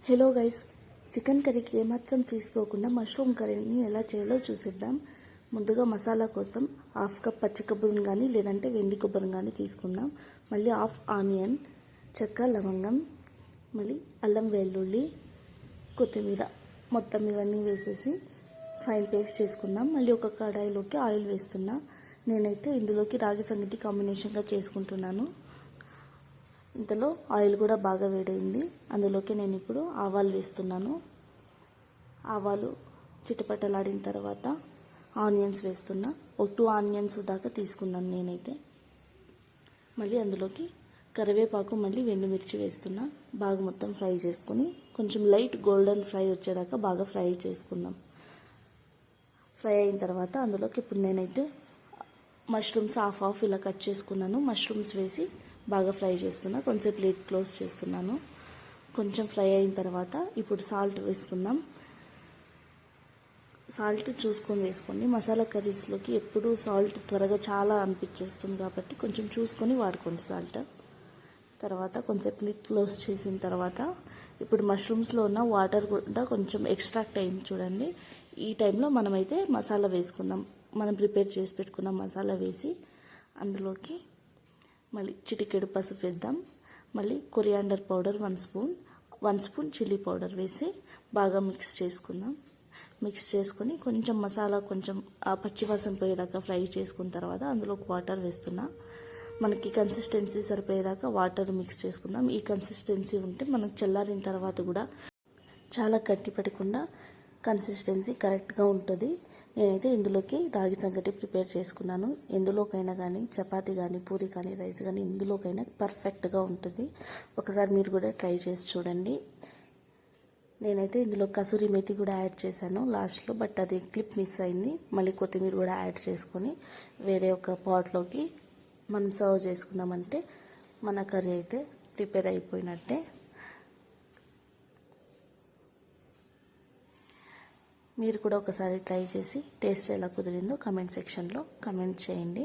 Hello guys, chicken కర్రీకి ఏమాత్రం తీసుకోకుండా మష్రూమ్ కర్రీని ఎలా చేయాలో చూసిద్దాం. ముందుగా మసాలా కోసం హాఫ్ కప్ పచ్చి కొబ్బరిని కానీ లేదంటే వెండి కొబ్బరిని కానీ తీసుకుందాం. మళ్ళీ హాఫ్ ఆనియన్, చెక్క, లవంగం, మళ్ళీ అల్లం వెల్లుల్లి, కొత్తిమీర మొత్తం ఇవన్నీ వేసేసి ఫైన్ పేస్ట్ చేసుకుందాం. మళ్ళీ ఒక కడాయిలోకి ఆయిల్ వేస్తున్నా. నేనైతే ఇందులోకి రాగి సంగటి కాంబినేషన్గా చేసుకుంటున్నాను. ఇంతలో ఆయిల్ కూడా బాగా వేడైంది. అందులోకి నేను ఇప్పుడు ఆవాలు వేస్తున్నాను. ఆవాలు చిటపటలాడిన తర్వాత ఆనియన్స్ వేస్తున్నా. ఒక 2 ఆనియన్స్ దాకా తీసుకున్నాను నేనైతే. మళ్ళీ అందులోకి కరివేపాకు, మళ్ళీ ఎండుమిర్చి వేస్తున్నా. బాగా మొత్తం ఫ్రై చేసుకుని కొంచెం లైట్ గోల్డెన్ ఫ్రై వచ్చేదాకా బాగా ఫ్రై చేసుకుందాం. ఫ్రై అయిన తర్వాత అందులోకి ఇప్పుడు నేనైతే మష్రూమ్స్ హాఫ్ ఇలా కట్ చేసుకున్నాను. మష్రూమ్స్ వేసి బాగా ఫ్రై చేస్తున్నా. కొంచెం ప్లేట్ క్లోజ్ చేస్తున్నాను. కొంచెం ఫ్రై అయిన తర్వాత ఇప్పుడు సాల్ట్ వేసుకుందాం. సాల్ట్ చూసుకొని వేసుకోండి. మసాలా కర్రీస్లోకి ఎప్పుడు సాల్ట్ త్వరగా చాలా అనిపించేస్తుంది కాబట్టి కొంచెం చూసుకొని వాడుకోండి సాల్ట్. తర్వాత కొంచెం ప్లేట్ క్లోజ్ చేసిన తర్వాత ఇప్పుడు మష్రూమ్స్లో ఉన్న వాటర్ కూడా కొంచెం ఎక్స్ట్రాక్ట్ అయింది చూడండి. ఈ టైంలో మనమైతే మసాలా వేసుకుందాం. మనం ప్రిపేర్ చేసి పెట్టుకున్న మసాలా వేసి అందులోకి మళ్ళీ చిటికెడు పసుపు వేద్దాం. మళ్ళీ coriander powder 1 spoon chilli powder వేసి బాగా మిక్స్ చేసుకుందాం. మిక్స్ చేసుకొని కొంచెం మసాలా కొంచెం పచ్చివాసన పోయేదాకా ఫ్రై చేసుకున్న తర్వాత అందులోకి వాటర్ వేస్తున్నా. మనకి కన్సిస్టెన్సీ సరిపోయేదాకా వాటర్ మిక్స్ చేసుకుందాం. ఈ కన్సిస్టెన్సీ ఉంటే మనకు చల్లారిన తర్వాత కూడా చాలా గట్టి పడకుండా కన్సిస్టెన్సీ కరెక్ట్గా ఉంటుంది. నేనైతే ఇందులోకి రాగి సంగటి ప్రిపేర్ చేసుకున్నాను. ఎందులోకైనా కానీ చపాతీ కానీ పూరి కానీ రైస్ కానీ ఎందులోకైనా పర్ఫెక్ట్గా ఉంటుంది. ఒకసారి మీరు కూడా ట్రై చేసి చూడండి. నేనైతే ఇందులో కసూరి మేతి కూడా యాడ్ చేశాను లాస్ట్లో, బట్ అది క్లిప్ మిస్ అయింది. మళ్ళీ కొత్తిమీర కూడా యాడ్ చేసుకొని వేరే ఒక పాట్లోకి మనం సర్వ్ చేసుకున్నామంటే మన కర్రీ అయితే ప్రిపేర్ అయిపోయినట్టే. మీరు కూడా ఒకసారి ట్రై చేసి టేస్ట్ ఎలా కుదిరిందో కమెంట్ సెక్షన్లో కమెంట్ చేయండి.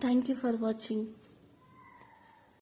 Thank you for watching.